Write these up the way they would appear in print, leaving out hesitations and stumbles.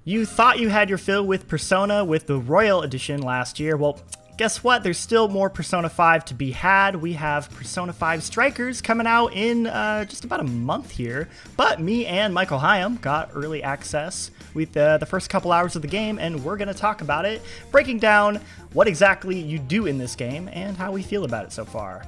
You thought you had your fill with Persona with the Royal Edition last year. Well, guess what? There's still more Persona 5 to be had. We have Persona 5 Strikers coming out in just about a month here. But me and Michael Higham got early access with the first couple hours of the game, and we're going to talk about it, breaking down what exactly you do in this game and how we feel about it so far.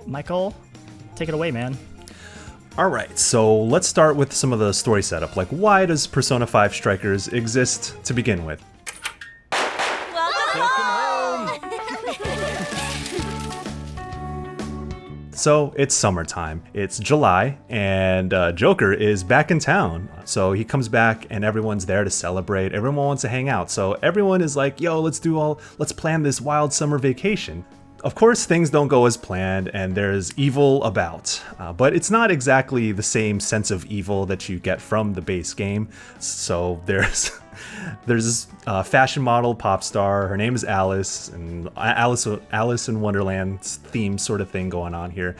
Michael, take it away, man. All right, so let's start with some of the story setup. Like, why does Persona 5 Strikers exist to begin with? Welcome home! So it's summertime. It's July, and Joker is back in town. So he comes back, and everyone's there to celebrate. Everyone wants to hang out. So everyone is like, "Yo, let's plan this wild summer vacation." Of course, things don't go as planned, and there's evil about, but it's not exactly the same sense of evil that you get from the base game. So there's this fashion model pop star. Her name is Alice, and Alice in Wonderland theme sort of thing going on here.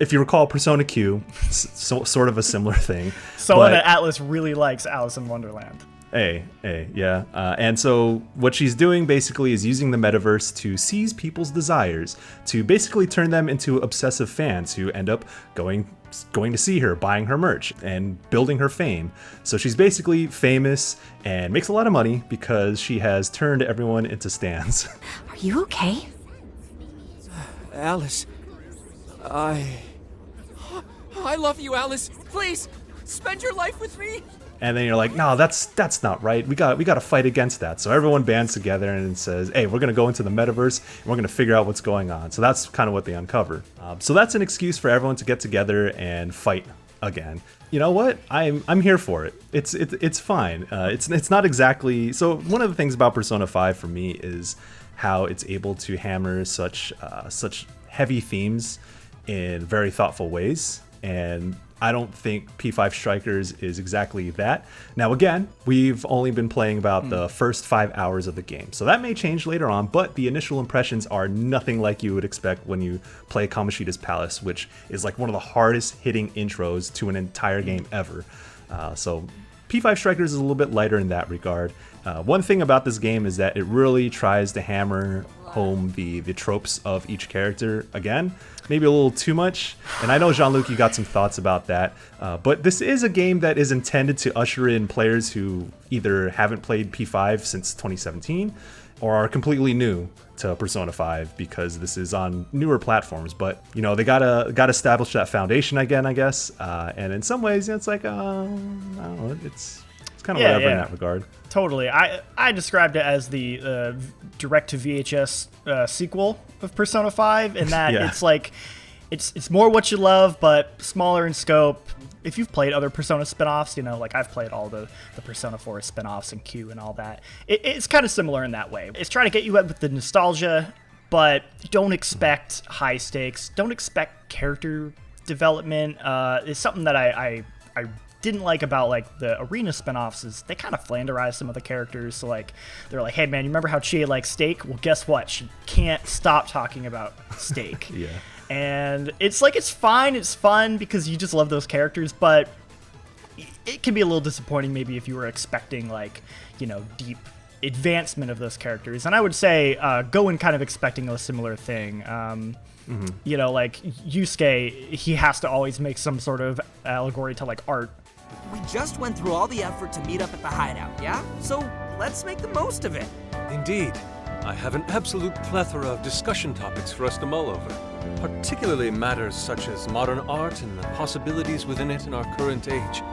If you recall Persona Q, sort of a similar thing. Someone at Atlas really likes Alice in Wonderland. Yeah. And so what she's doing basically is using the metaverse to seize people's desires, to basically turn them into obsessive fans who end up going to see her, buying her merch, and building her fame. So she's basically famous and makes a lot of money because she has turned everyone into stans. Are you okay? Alice, I love you, Alice. Please, spend your life with me. And then you're like, no, that's not right. We got to fight against that. So everyone bands together and says, hey, we're gonna go into the metaverse and we're gonna figure out what's going on. So that's kind of what they uncover. So that's an excuse for everyone to get together and fight again. You know what? I'm here for it. It's fine. It's not exactly. So one of the things about Persona 5 for me is how it's able to hammer such heavy themes in very thoughtful ways. And I don't think P5 Strikers is exactly that. Now, again, we've only been playing about the first 5 hours of the game, so that may change later on, but the initial impressions are nothing like you would expect when you play Kamoshida's Palace, which is like one of the hardest hitting intros to an entire game ever. So P5 Strikers is a little bit lighter in that regard. One thing about this game is that it really tries to hammer home the tropes of each character again, maybe a little too much. And I know, Jean-Luc, you got some thoughts about that, but this is a game that is intended to usher in players who either haven't played P5 since 2017 or are completely new to Persona 5 because this is on newer platforms. But you know, they gotta establish that foundation again, I guess. And in some ways, it's like I don't know, it's kind of whatever in that regard. Totally. I described it as the direct to VHS sequel of Persona 5, in that it's like it's more what you love but smaller in scope. If you've played other Persona spin-offs, you know, like I've played all the Persona 4 spin-offs and Q and all that. It's kind of similar in that way. It's trying to get you up with the nostalgia, but don't expect high stakes. Don't expect character development. It's something that I didn't like about like the arena spin-offs is they kind of flanderize some of the characters. So like they're like, hey man, you remember how Chie likes steak? Well, guess what? She can't stop talking about steak. Yeah. And it's like, it's fine, it's fun because you just love those characters, but it can be a little disappointing maybe if you were expecting like, you know, deep advancement of those characters. And I would say go in kind of expecting a similar thing. You know, like Yusuke, he has to always make some sort of allegory to like art. We just went through all the effort to meet up at the hideout, yeah? So let's make the most of it. Indeed. I have an absolute plethora of discussion topics for us to mull over, particularly matters such as modern art and the possibilities within it in our current age.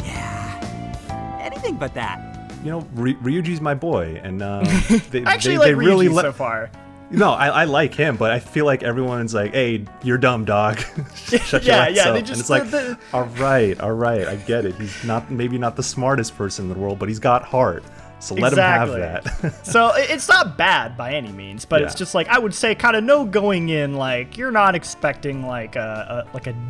Yeah, anything but that. You know, Ryuji's my boy, and they Actually, they like really Ryuji so far. No, I like him, but I feel like everyone's like, "Hey, you're dumb, dog." Shut your ass up. They And just it's like, all right, I get it. He's maybe not the smartest person in the world, but he's got heart. So let him have that. So it's not bad by any means, but it's just like, I would say kind of no going in, like you're not expecting like a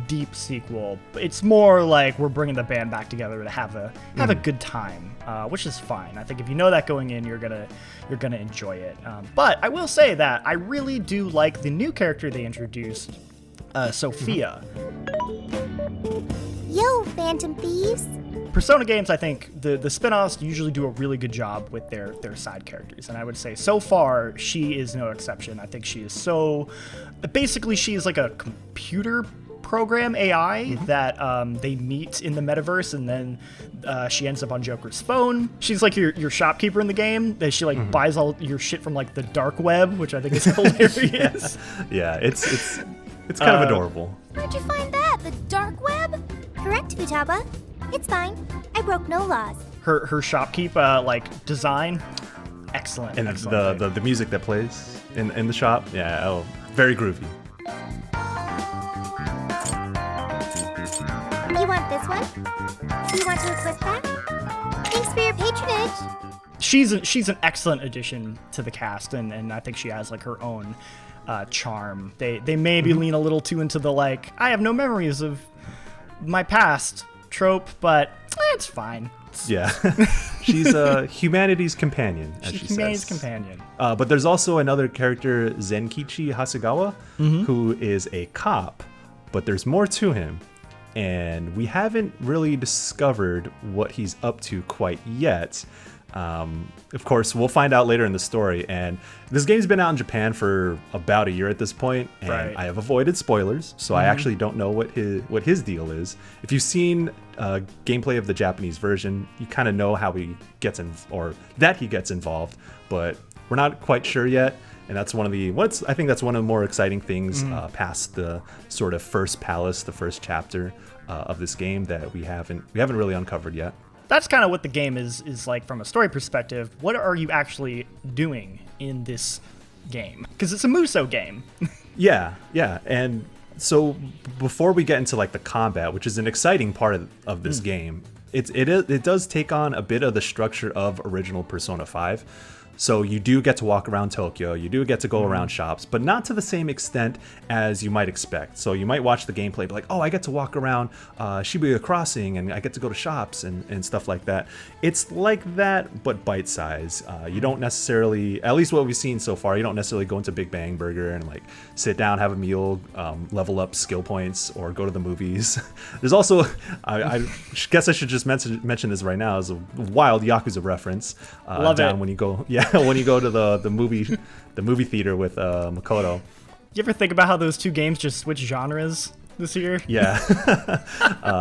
deep sequel. It's more like we're bringing the band back together to have a good time, which is fine. I think if you know that going in, you're gonna enjoy it. But I will say that I really do like the new character they introduced, Sophia. Yo, Phantom Thieves. Persona games, I think the spin-offs usually do a really good job with their side characters, and I would say so far she is no exception. I think she is basically she's like a computer program AI that they meet in the metaverse, and then she ends up on Joker's phone. She's like your shopkeeper in the game. That she like buys all your shit from like the dark web, which I think is hilarious. Yeah, it's kind of adorable. Where'd you find that? The dark web? Correct, Futaba. It's fine. I broke no laws. Her shopkeep like design, excellent. And excellent the music that plays in the shop, very groovy. You want this one? You want to equip that? Thanks for your patronage. She's an excellent addition to the cast, and I think she has like her own charm. They maybe lean a little too into the like I have no memories of my past trope, but it's fine. Yeah, she's a humanity's companion, as she says. Humanity's companion. But there's also another character, Zenkichi Hasegawa, who is a cop, but there's more to him. And we haven't really discovered what he's up to quite yet. Of course, we'll find out later in the story. And this game's been out in Japan for about a year at this point, and I have avoided spoilers, so I actually don't know what his deal is. If you've seen gameplay of the Japanese version, you kind of know how he gets that he gets involved, but we're not quite sure yet. And that's I think that's one of the more exciting things past the sort of first palace, the first chapter of this game that we haven't really uncovered yet. That's kind of what the game is like from a story perspective. What are you actually doing in this game? Because it's a Muso game. Yeah. And so before we get into like the combat, which is an exciting part of this game, it does take on a bit of the structure of original Persona 5. So you do get to walk around Tokyo, you do get to go around shops, but not to the same extent as you might expect. So you might watch the gameplay, be like, oh, I get to walk around Shibuya Crossing, and I get to go to shops and stuff like that. It's like that, but bite size. You don't necessarily, at least what we've seen so far, you don't necessarily go into Big Bang Burger and like sit down, have a meal, level up skill points, or go to the movies. There's also, I guess I should just mention this right now, as a wild Yakuza reference. Love it. When you go, when you go to the movie theater with Makoto. You ever think about how those two games just switch genres this year? Yeah,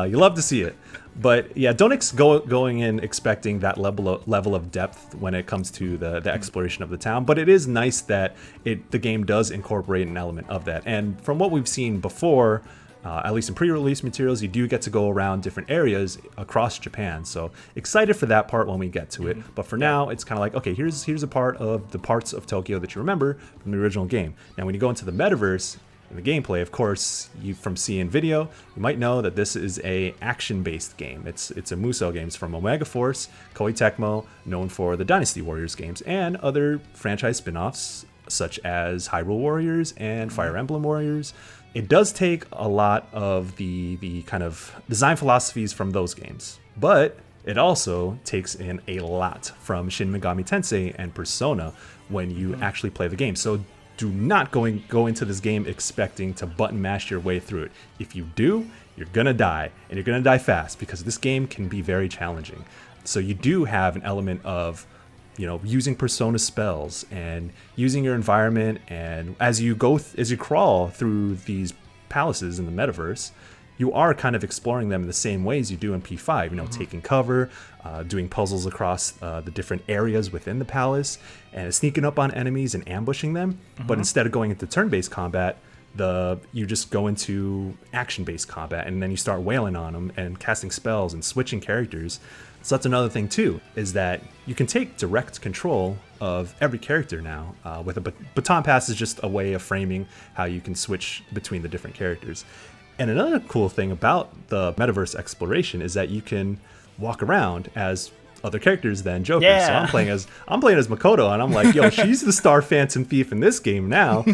you love to see it, but yeah, don't going in expecting that level of depth when it comes to the exploration of the town. But it is nice that the game does incorporate an element of that, and from what we've seen before. At least in pre-release materials, you do get to go around different areas across Japan. So excited for that part when we get to it. But for now, it's kind of like, okay, here's a part of the parts of Tokyo that you remember from the original game. Now, when you go into the metaverse, in the gameplay, of course, from seeing video, you might know that this is a action-based game. It's a Muso game. It's from Omega Force, Koei Tecmo, known for the Dynasty Warriors games, and other franchise spin-offs, such as Hyrule Warriors and Fire Emblem Warriors. It does take a lot of the kind of design philosophies from those games, but it also takes in a lot from Shin Megami Tensei and Persona when you actually play the game. So do not go into this game expecting to button mash your way through it. If you do, you're gonna die, and you're gonna die fast, because this game can be very challenging. So you do have an element of using Persona spells and using your environment, and as you crawl through these palaces in the metaverse, you are kind of exploring them in the same ways you do in P5. Taking cover, doing puzzles across the different areas within the palace, and sneaking up on enemies and ambushing them. But instead of going into turn-based combat, you just go into action-based combat, and then you start wailing on them and casting spells and switching characters. So that's another thing too, is that you can take direct control of every character now. With a baton pass is just a way of framing how you can switch between the different characters. And another cool thing about the metaverse exploration is that you can walk around as other characters than Joker. Yeah. So I'm playing as Makoto, and I'm like, yo, she's the star Phantom Thief in this game now.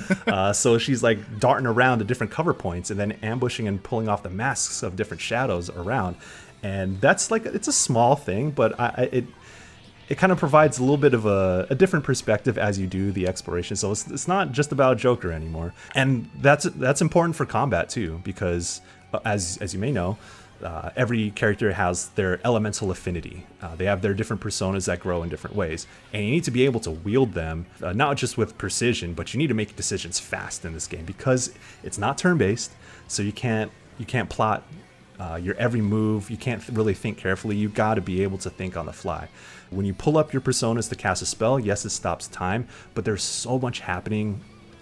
So she's like darting around to different cover points and then ambushing and pulling off the masks of different shadows around. And that's like, it's a small thing, but it kind of provides a little bit of a different perspective as you do the exploration. So it's not just about Joker anymore. And that's important for combat too, because as you may know, every character has their elemental affinity. They have their different personas that grow in different ways, and you need to be able to wield them, not just with precision, but you need to make decisions fast in this game because it's not turn-based. So you can't plot your every move. You can't really think carefully. You've got to be able to think on the fly. When you pull up your personas to cast a spell, yes, it stops time, but there's so much happening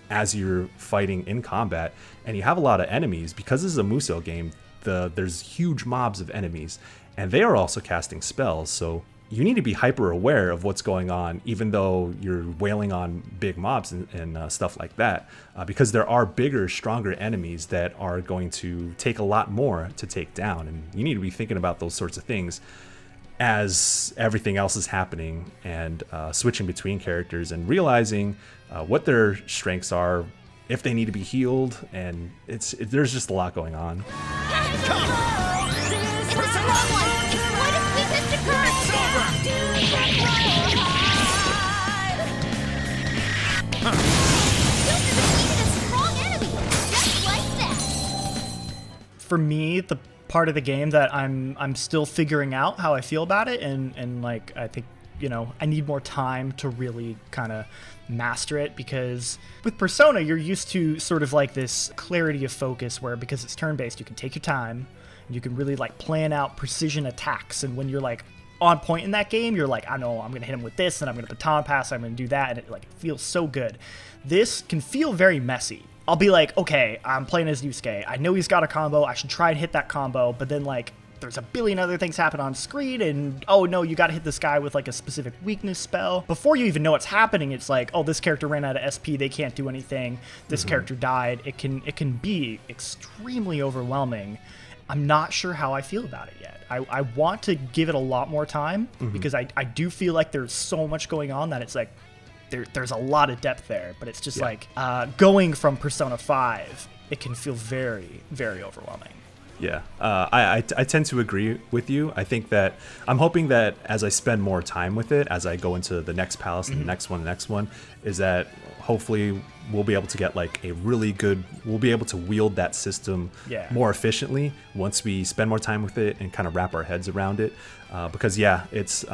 as you're fighting in combat, and you have a lot of enemies because this is a Musou game. There's huge mobs of enemies, and they are also casting spells, so you need to be hyper aware of what's going on, even though you're wailing on big mobs and stuff like that, because there are bigger, stronger enemies that are going to take a lot more to take down, and you need to be thinking about those sorts of things as everything else is happening, and switching between characters and realizing what their strengths are, if they need to be healed, and there's just a lot going on. For me, the part of the game that I'm still figuring out how I feel about it, and like I think, you know, I need more time to really kind of master it, because with Persona you're used to sort of like this clarity of focus where, because it's turn-based, you can take your time and you can really like plan out precision attacks, and when you're like on point in that game, you're like, I know I'm gonna hit him with this, and I'm gonna baton pass, I'm gonna do that, and it like feels so good. This can feel very messy. I'll be like, okay, I'm playing as Yusuke, I know he's got a combo, I should try and hit that combo, but then like there's a billion other things happen on screen, and oh no, you gotta hit this guy with like a specific weakness spell. Before you even know what's happening, it's like, oh, this character ran out of SP, they can't do anything, this character died. It can be extremely overwhelming. I'm not sure how I feel about it yet. I want to give it a lot more time, because I do feel like there's so much going on that it's like there's a lot of depth there, but it's just like going from Persona 5, it can feel very, very overwhelming. Yeah, I tend to agree with you. I think that I'm hoping that as I spend more time with it, as I go into the next palace and the next one, is that hopefully we'll be able to get like we'll be able to wield that system more efficiently once we spend more time with it and kind of wrap our heads around it. Because it's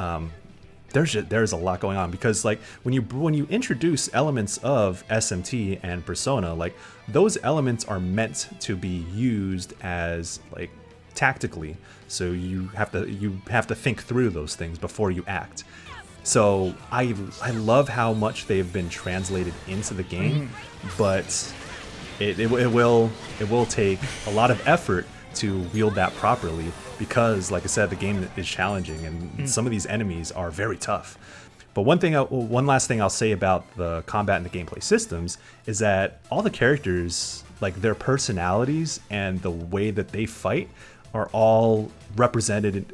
there's a lot going on, because like when you introduce elements of SMT and Persona, like those elements are meant to be used as like tactically, so you have to think through those things before you act. So I love how much they've been translated into the game, but it will take a lot of effort to wield that properly, because like I said, the game is challenging and some of these enemies are very tough. But one last thing I'll say about the combat and the gameplay systems is that all the characters, like their personalities and the way that they fight, are all represented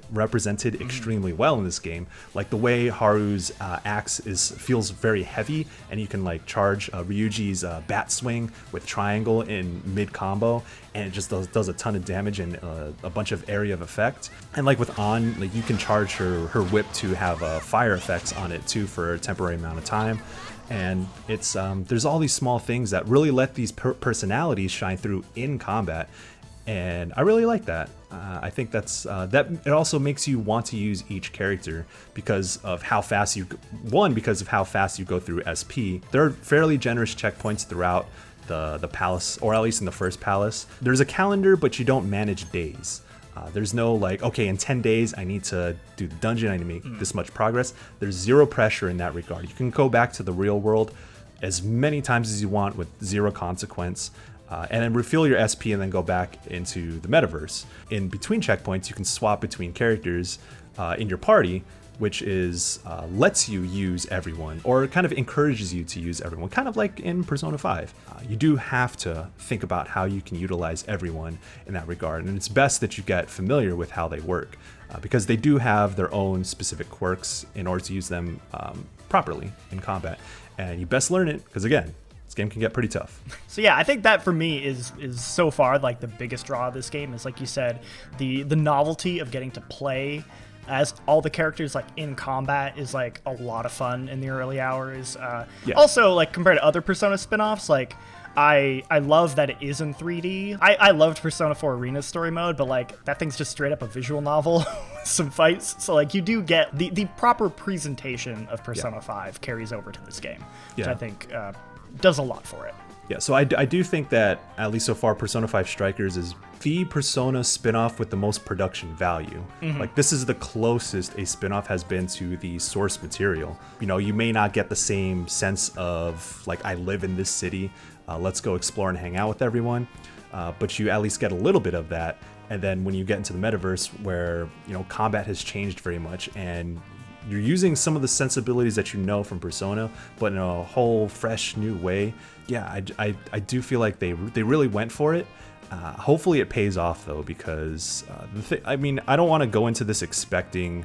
extremely well in this game. Like the way Haru's axe feels very heavy, and you can like charge Ryuji's bat swing with triangle in mid combo, and it just does a ton of damage and a bunch of area of effect. And like with An, like you can charge her whip to have fire effects on it too for a temporary amount of time. And it's there's all these small things that really let these personalities shine through in combat. And I really like that. I think that's that. It also makes you want to use each character because of how fast you go through SP. There are fairly generous checkpoints throughout the palace, or at least in the first palace. There's a calendar, but you don't manage days. There's no like, okay, in 10 days I need to do the dungeon, I need to make this much progress. There's zero pressure in that regard. You can go back to the real world as many times as you want with zero consequence. And then refill your SP and then go back into the metaverse. In between checkpoints, you can swap between characters in your party, which lets you use everyone, or kind of encourages you to use everyone, kind of like in Persona 5. You do have to think about how you can utilize everyone in that regard, and it's best that you get familiar with how they work, because they do have their own specific quirks in order to use them properly in combat. And you best learn it, because again, this game can get pretty tough. So yeah, I think that for me is so far like the biggest draw of this game is, like you said, the novelty of getting to play as all the characters like in combat is like a lot of fun in the early hours. Also, like compared to other Persona spin-offs, like I love that it is in 3D. I loved Persona 4 Arena's story mode, but like that thing's just straight up a visual novel with some fights. So like you do get the proper presentation of Persona 5 carries over to this game, which I think does a lot for it. Yeah, so I do think that, at least so far, Persona 5 Strikers is the Persona spinoff with the most production value. Like, this is the closest a spinoff has been to the source material. You know, you may not get the same sense of, like, I live in this city, let's go explore and hang out with everyone, but you at least get a little bit of that. And then when you get into the metaverse, where, you know, combat has changed very much, and you're using some of the sensibilities that you know from Persona, but in a whole fresh new way. Yeah, I do feel like they really went for it. Hopefully it pays off though, because I mean, I don't want to go into this expecting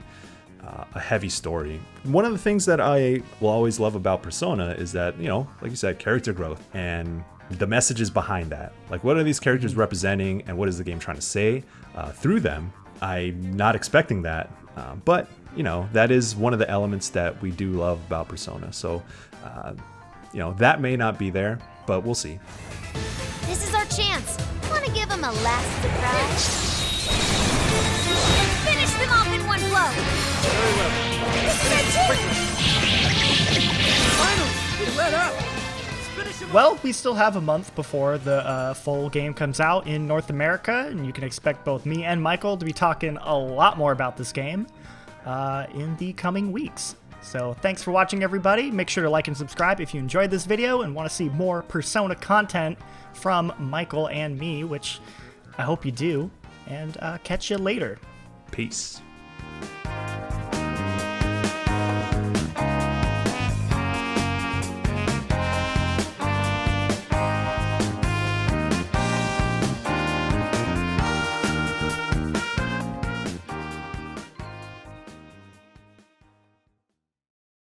a heavy story. One of the things that I will always love about Persona is that, you know, like you said, character growth and the messages behind that. Like, what are these characters representing, and what is the game trying to say through them? I'm not expecting that, but you know, that is one of the elements that we do love about Persona. So, you know, that may not be there, but we'll see. This is our chance. Want to give them a last surprise? Finish them off in one blow. Very well. This is our chance. Finally, we let up. Let's finish him. Well, we still have a month before the full game comes out in North America, and you can expect both me and Michael to be talking a lot more about this game in the coming weeks. So thanks for watching, everybody. Make sure to like and subscribe if you enjoyed this video and want to see more Persona content from Michael and me, which I hope you do, and catch you later. Peace.